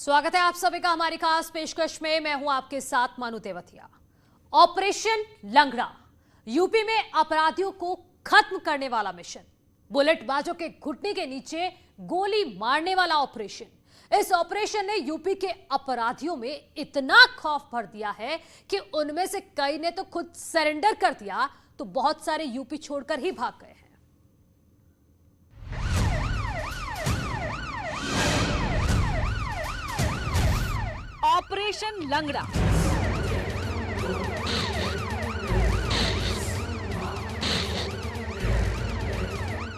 स्वागत है आप सभी का हमारी खास पेशकश में। मैं हूं आपके साथ मानू तेवतिया। ऑपरेशन लंगड़ा, यूपी में अपराधियों को खत्म करने वाला मिशन। बुलेटबाजों के घुटने के नीचे गोली मारने वाला ऑपरेशन। इस ऑपरेशन ने यूपी के अपराधियों में इतना खौफ भर दिया है कि उनमें से कई ने तो खुद सरेंडर कर दिया, तो बहुत सारे यूपी छोड़कर ही भाग गए हैं। ऑपरेशन लंगड़ा।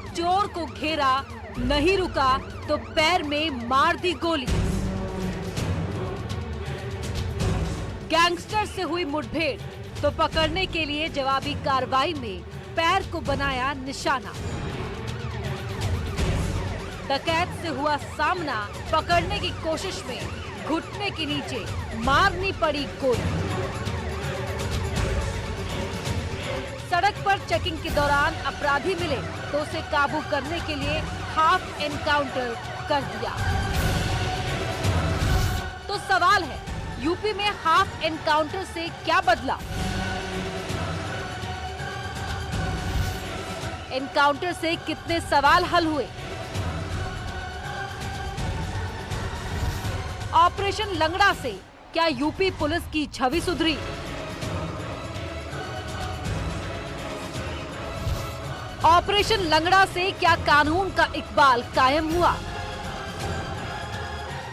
चोर को घेरा, नहीं रुका तो पैर में मार दी गोली। गैंगस्टर से हुई मुठभेड़ तो पकड़ने के लिए जवाबी कार्रवाई में पैर को बनाया निशाना। डकैत से हुआ सामना, पकड़ने की कोशिश में घुटने के नीचे मारनी पड़ी गोली। सड़क पर चेकिंग के दौरान अपराधी मिले तो उसे काबू करने के लिए हाफ एनकाउंटर कर दिया। तो सवाल है, यूपी में हाफ एनकाउंटर से क्या बदला? एनकाउंटर से कितने सवाल हल हुए? ऑपरेशन लंगड़ा से क्या यूपी पुलिस की छवि सुधरी? ऑपरेशन लंगड़ा से क्या कानून का इकबाल कायम हुआ?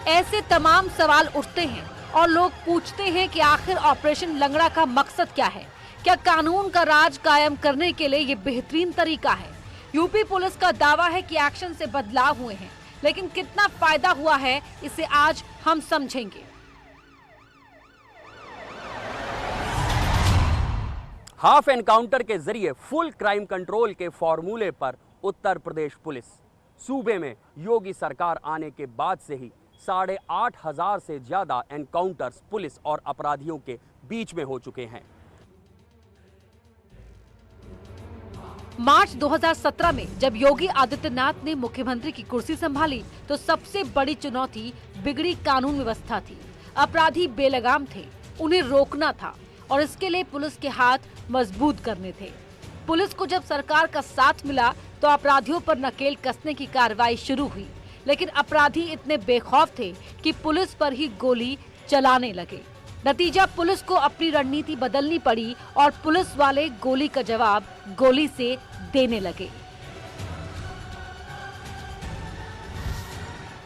ऐसे तमाम सवाल उठते हैं और लोग पूछते हैं कि आखिर ऑपरेशन लंगड़ा का मकसद क्या है? क्या कानून का राज कायम करने के लिए ये बेहतरीन तरीका है? यूपी पुलिस का दावा है कि एक्शन से बदलाव हुए हैं, लेकिन कितना फायदा हुआ है इसे आज हम समझेंगे। हाफ एनकाउंटर के जरिए फुल क्राइम कंट्रोल के फॉर्मूले पर उत्तर प्रदेश पुलिस सूबे में योगी सरकार आने के बाद से ही 8,500 से ज्यादा एनकाउंटर्स पुलिस और अपराधियों के बीच में हो चुके हैं। मार्च 2017 में जब योगी आदित्यनाथ ने मुख्यमंत्री की कुर्सी संभाली तो सबसे बड़ी चुनौती बिगड़ी कानून व्यवस्था थी। अपराधी बेलगाम थे, उन्हें रोकना था और इसके लिए पुलिस के हाथ मजबूत करने थे। पुलिस को जब सरकार का साथ मिला तो अपराधियों पर नकेल कसने की कार्रवाई शुरू हुई, लेकिन अपराधी इतने बेखौफ थे कि पुलिस पर ही गोली चलाने लगे। नतीजा, पुलिस को अपनी रणनीति बदलनी पड़ी और पुलिस वाले गोली का जवाब गोली से देने लगे।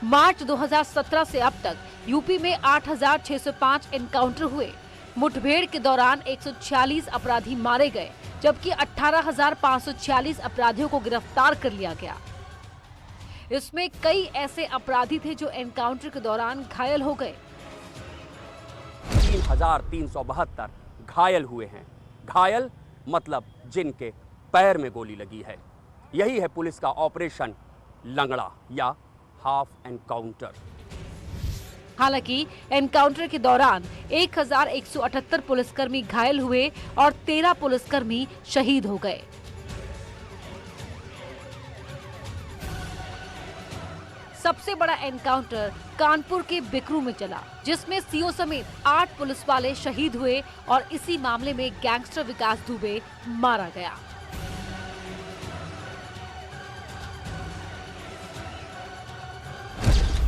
मार्च 2017 से अब तक यूपी में 8,605 एनकाउंटर हुए। मुठभेड़ के दौरान 146 अपराधी मारे गए, जबकि 18,546 अपराधियों को गिरफ्तार कर लिया गया। इसमें कई ऐसे अपराधी थे जो एनकाउंटर के दौरान घायल हो गए। 3,372 घायल हुए हैं। घायल मतलब जिनके पैर में गोली लगी है। यही है पुलिस का ऑपरेशन लंगड़ा या हाफ एनकाउंटर। हालांकि एनकाउंटर के दौरान 1,178 पुलिसकर्मी घायल हुए और 13 पुलिसकर्मी शहीद हो गए। सबसे बड़ा एनकाउंटर कानपुर के बिकरू में चला, जिसमें सीओ समेत 8 पुलिस वाले शहीद हुए और इसी मामले में गैंगस्टर विकास दुबे मारा गया।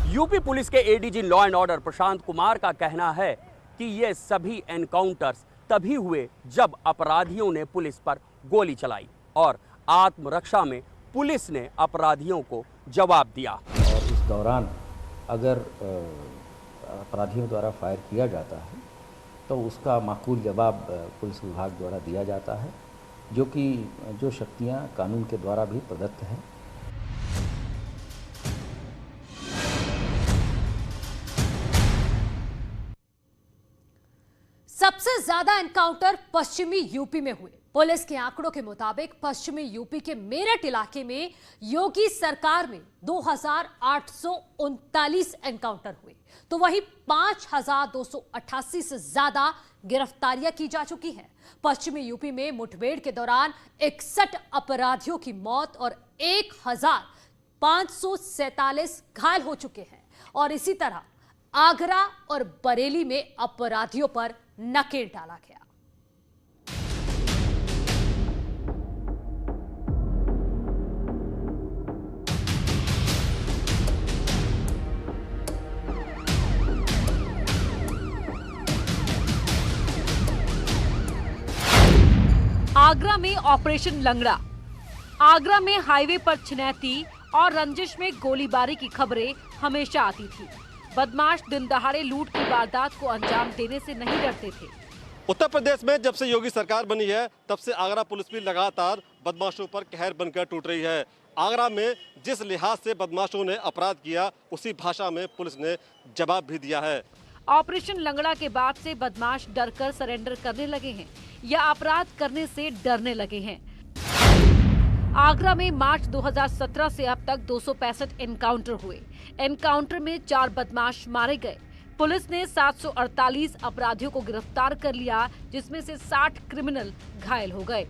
यूपी पुलिस के ADG law and order Prashant Kumar का कहना है कि ये सभी एनकाउंटर्स तभी हुए जब अपराधियों ने पुलिस पर गोली चलाई और आत्मरक्षा में पुलिस ने अपराधियों को जवाब दिया। और इस दौरान अगर अपराधियों द्वारा फायर किया जाता है तो उसका माकूल जवाब पुलिस विभाग द्वारा दिया जाता है, जो शक्तियां कानून के द्वारा भी प्रदत्त हैं। सबसे ज्यादा एनकाउंटर पश्चिमी यूपी में हुए। पुलिस के आंकड़ों के मुताबिक पश्चिमी यूपी के मेरठ इलाके में योगी सरकार में 2,839 एनकाउंटर हुए, तो वहीं 5,288 से ज्यादा गिरफ्तारियां की जा चुकी हैं। पश्चिमी यूपी में मुठभेड़ के दौरान 61 अपराधियों की मौत और 1,547 घायल हो चुके हैं और इसी तरह आगरा और बरेली में अपराधियों पर नकेल डाला गया। आगरा में ऑपरेशन लंगड़ा। आगरा में हाईवे पर छिनैती और रंजिश में गोलीबारी की खबरें हमेशा आती थी। बदमाश दिन दहाड़े लूट की वारदात को अंजाम देने से नहीं डरते थे। उत्तर प्रदेश में जब से योगी सरकार बनी है तब से आगरा पुलिस भी लगातार बदमाशों पर कहर बनकर टूट रही है। आगरा में जिस लिहाज से बदमाशों ने अपराध किया उसी भाषा में पुलिस ने जवाब भी दिया है। ऑपरेशन लंगड़ा के बाद से बदमाश डरकर सरेंडर करने लगे हैं या अपराध करने से डरने लगे हैं। आगरा में मार्च 2017 से अब तक 265 एनकाउंटर हुए। एनकाउंटर में 4 बदमाश मारे गए। पुलिस ने 748 अपराधियों को गिरफ्तार कर लिया, जिसमें से 60 क्रिमिनल घायल हो गए।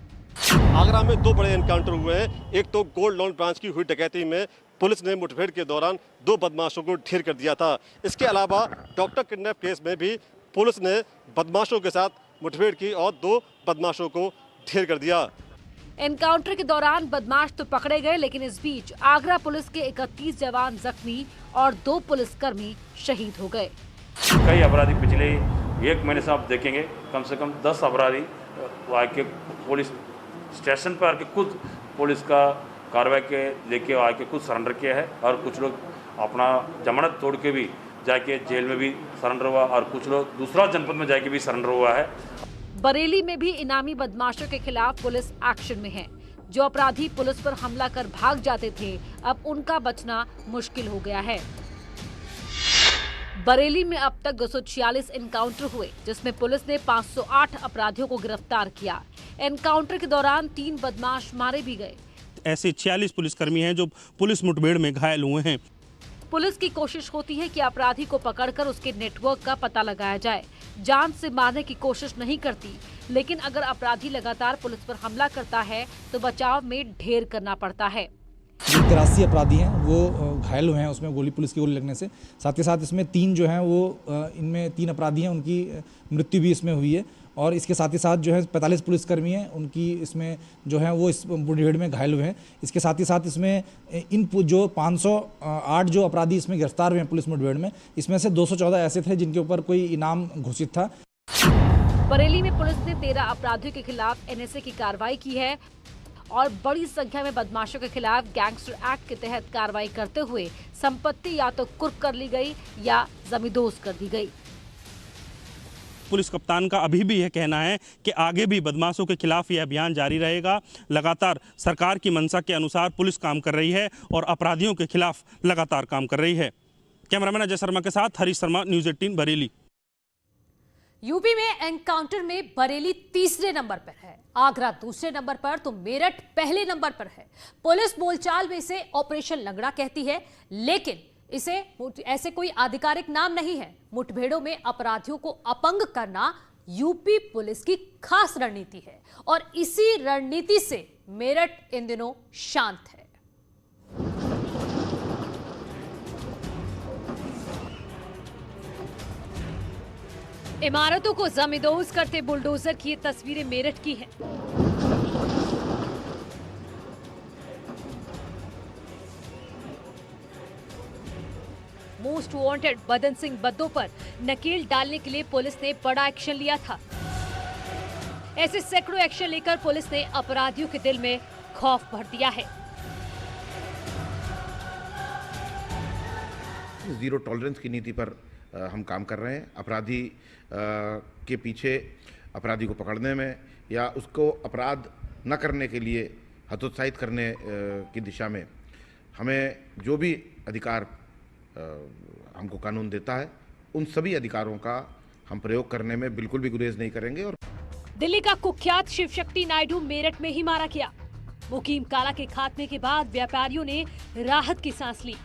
आगरा में 2 बड़े एनकाउंटर हुए हैं। एक तो गोल्ड लोन ब्रांच की हुई डकैती में पुलिस ने मुठभेड़ के दौरान 2 बदमाशों को ढेर कर दिया था। इसके अलावा डॉक्टर किडनैप केस में भी पुलिस ने बदमाशों के साथ मुठभेड़ की और 2 बदमाशों को ढेर कर दिया। एनकाउंटर के दौरान बदमाश तो पकड़े गए, लेकिन इस बीच आगरा पुलिस के 31 जवान जख्मी और 2 पुलिसकर्मी शहीद हो गए। कई अपराधी पिछले 1 महीने से आप देखेंगे कम से कम 10 अपराधी आके पुलिस स्टेशन पर आके खुद पुलिस का कार्रवाई के लेके आके खुद सरेंडर किया है और कुछ लोग अपना जमानत तोड़ के भी जाके जेल में भी सरेंडर हुआ और कुछ लोग दूसरा जनपद में जाके भी सरेंडर हुआ है। बरेली में भी इनामी बदमाशों के खिलाफ पुलिस एक्शन में है। जो अपराधी पुलिस पर हमला कर भाग जाते थे, अब उनका बचना मुश्किल हो गया है। बरेली में अब तक 246 एनकाउंटर हुए, जिसमें पुलिस ने 508 अपराधियों को गिरफ्तार किया। एनकाउंटर के दौरान 3 बदमाश मारे भी गए। ऐसे 46 पुलिसकर्मी हैं जो पुलिस मुठभेड़ में घायल हुए हैं। पुलिस की कोशिश होती है कि अपराधी को पकड़कर उसके नेटवर्क का पता लगाया जाए। जान से मारने की कोशिश नहीं करती, लेकिन अगर अपराधी लगातार पुलिस पर हमला करता है तो बचाव में ढेर करना पड़ता है। जो 83 अपराधी हैं वो घायल हुए हैं उसमें पुलिस की गोली लगने से। साथ ही साथ इसमें 3 जो हैं वो इनमें 3 अपराधी हैं, उनकी मृत्यु भी इसमें हुई है। और इसके साथ ही साथ जो है 45 पुलिसकर्मी हैं, उनकी इसमें जो है वो इस मुठभेड़ में घायल हुए हैं। इसके साथ ही साथ इसमें इन जो 508 जो अपराधी इसमें गिरफ्तार हुए हैं पुलिस मुठभेड़ में, इसमें से 214 ऐसे थे जिनके ऊपर कोई इनाम घोषित था। बरेली में पुलिस ने 13 अपराधियों के खिलाफ एनएसए की कार्रवाई की है और बड़ी संख्या में बदमाशों के खिलाफ गैंगस्टर एक्ट के तहत कार्रवाई करते हुए संपत्ति या तो कुर्क कर ली गई या जमींदोज कर दी गई। पुलिस कप्तान का अभी भी यह कहना है कि आगे भी बदमाशों के खिलाफ यह अभियान जारी रहेगा। लगातार सरकार की मंशा के अनुसार पुलिस काम कर रही है और अपराधियों के खिलाफ लगातार काम कर रही है। कैमरामैन अजय शर्मा के साथ हरीश शर्मा, न्यूज़ 18 बरेली। यूपी में एनकाउंटर में बरेली तीसरे नंबर पर है, आगरा दूसरे नंबर पर तो मेरठ पहले नंबर पर है। पुलिस बोलचाल में इसे ऑपरेशन लंगड़ा कहती है, लेकिन इसे ऐसे कोई आधिकारिक नाम नहीं है। मुठभेड़ों में अपराधियों को अपंग करना यूपी पुलिस की खास रणनीति है और इसी रणनीति से मेरठ इन दिनों शांत है। इमारतों को जमींदोज करते बुलडोजर की ये तस्वीरें मेरठ की हैं। मोस्ट वांटेड बदन सिंह बद्दो पर नकेल डालने के लिए पुलिस ने बड़ा एक्शन लिया था। ऐसे सैकड़ों एक्शन लेकर पुलिस ने अपराधियों के दिल में खौफ भर दिया है। जीरो टॉलरेंस की नीति पर हम काम कर रहे हैं। अपराधी के पीछे अपराधी को पकड़ने में या उसको अपराध न करने के लिए हतोत्साहित करने की दिशा में हमें जो भी अधिकार हमको कानून देता है, उन सभी अधिकारों का हम प्रयोग करने में बिल्कुल भी गुरेज नहीं करेंगे। और दिल्ली का कुख्यात शिव शक्ति नायडू मेरठ में ही मारा गया। मुकीम काला के खात्मे के बाद व्यापारियों ने राहत की सांस ली।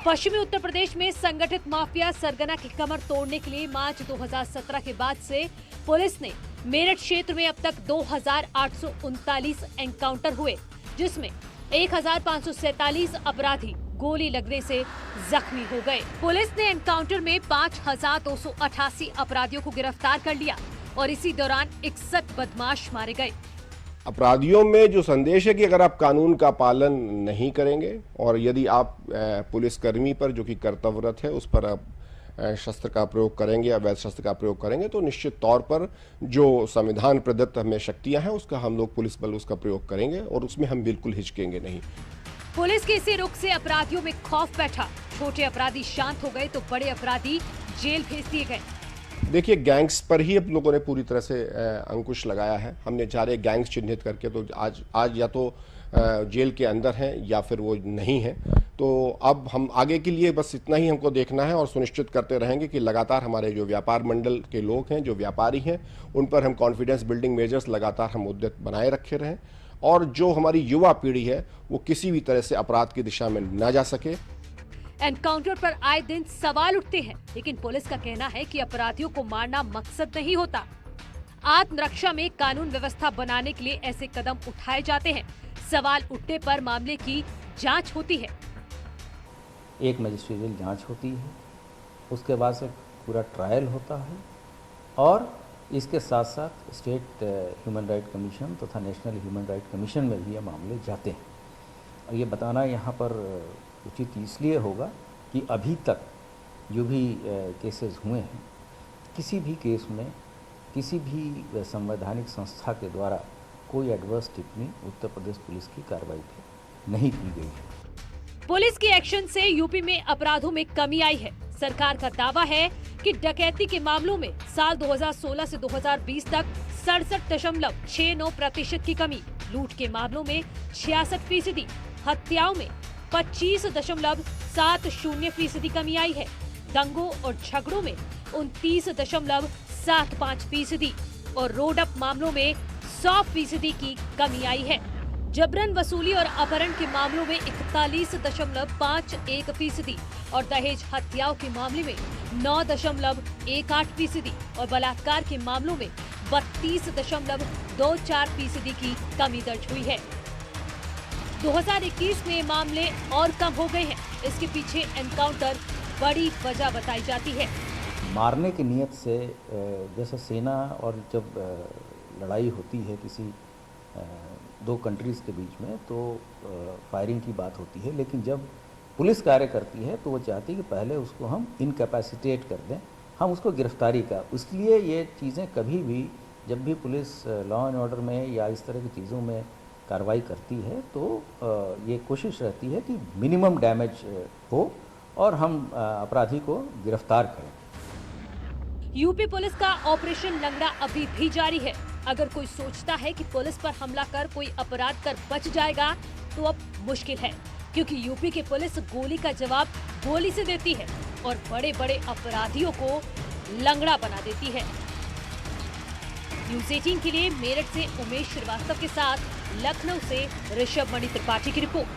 पश्चिमी उत्तर प्रदेश में संगठित माफिया सरगना की कमर तोड़ने के लिए मार्च 2017 के बाद से पुलिस ने मेरठ क्षेत्र में अब तक 2839 एनकाउंटर हुए, जिसमें 1547 अपराधी गोली लगने से जख्मी हो गए। पुलिस ने एनकाउंटर में 5288 अपराधियों को गिरफ्तार कर लिया और इसी दौरान 61 बदमाश मारे गए। अपराधियों में जो संदेश है कि अगर आप कानून का पालन नहीं करेंगे और यदि आप पुलिसकर्मी पर जो कि कर्तव्यरत है उस पर आप शस्त्र का प्रयोग करेंगे, अवैध शस्त्र का प्रयोग करेंगे, तो निश्चित तौर पर जो संविधान प्रदत्त हमें शक्तियां हैं उसका हम लोग पुलिस बल उसका प्रयोग करेंगे और उसमें हम बिल्कुल हिचकेंगे नहीं। पुलिस के इसी रुख से अपराधियों में खौफ बैठा। छोटे अपराधी शांत हो गए तो बड़े अपराधी जेल भेज दिए गए। देखिए, गैंग्स पर ही हम लोगों ने पूरी तरह से अंकुश लगाया है। हमने 4 गैंग्स चिन्हित करके तो आज या तो जेल के अंदर हैं या फिर वो नहीं हैं। तो अब हम आगे के लिए बस इतना ही हमको देखना है और सुनिश्चित करते रहेंगे कि लगातार हमारे जो व्यापार मंडल के लोग हैं, जो व्यापारी हैं, उन पर हम कॉन्फिडेंस बिल्डिंग मेजर्स लगातार हम उद्यत बनाए रखे रहें और जो हमारी युवा पीढ़ी है वो किसी भी तरह से अपराध की दिशा में न जा सके। एनकाउंटर पर आए दिन सवाल उठते हैं, लेकिन पुलिस का कहना है कि अपराधियों को मारना मकसद नहीं होता। आत्मरक्षा में कानून व्यवस्था बनाने के लिए ऐसे कदम उठाए जाते हैं। सवाल उठने पर मामले की जांच होती है। एक मजिस्ट्रियल जांच होती है, उसके बाद से पूरा ट्रायल होता है और इसके साथ साथ स्टेट ह्यूमन राइट कमीशन तथा नेशनल ह्यूमन राइट कमीशन में भी ये मामले जाते हैं। और ये बताना यहाँ पर उचित इसलिए होगा कि अभी तक जो भी केसेस हुए हैं, किसी भी केस में किसी भी संवैधानिक संस्था के द्वारा कोई एडवर्स टिप्पणी उत्तर प्रदेश पुलिस की कार्रवाई पे नहीं की गई है। पुलिस के एक्शन से यूपी में अपराधों में कमी आई है। सरकार का दावा है कि डकैती के मामलों में साल 2016 से 2020 तक 67.69% की कमी, लूट के मामलों में 66%, हत्याओं में 25.70% कमी आई है, दंगों और झगड़ों में 29.75% और रोड अप मामलों में 100% की कमी आई है। जबरन वसूली और अपहरण के मामलों में 41.51% और दहेज हत्याओं के मामले में 9.18% और बलात्कार के मामलों में 32.24% की कमी दर्ज हुई है। 2021 में मामले और कम हो गए हैं। इसके पीछे एनकाउंटर बड़ी वजह बताई जाती है। मारने की नीयत से जैसे सेना और जब लड़ाई होती है किसी 2 कंट्रीज़ के बीच में तो फायरिंग की बात होती है, लेकिन जब पुलिस कार्य करती है तो वो चाहती है कि पहले उसको हम इनकैपेसिटेट कर दें, हम उसको गिरफ्तारी का। इसलिए ये चीज़ें कभी भी जब भी पुलिस लॉ एंड ऑर्डर में या इस तरह की चीज़ों में कार्रवाई करती है तो ये कोशिश रहती है कि मिनिमम डैमेज हो और हम अपराधी को गिरफ्तार करें। यूपी पुलिस का ऑपरेशन लंगड़ा अभी भी जारी है। अगर कोई सोचता है कि पुलिस पर हमला कर कोई अपराध कर बच जाएगा तो अब मुश्किल है, क्योंकि यूपी की पुलिस गोली का जवाब गोली से देती है और बड़े बड़े अपराधियों को लंगड़ा बना देती है। न्यूज़ 18 के लिए मेरठ से उमेश श्रीवास्तव के साथ लखनऊ से ऋषभ मणि त्रिपाठी की रिपोर्ट।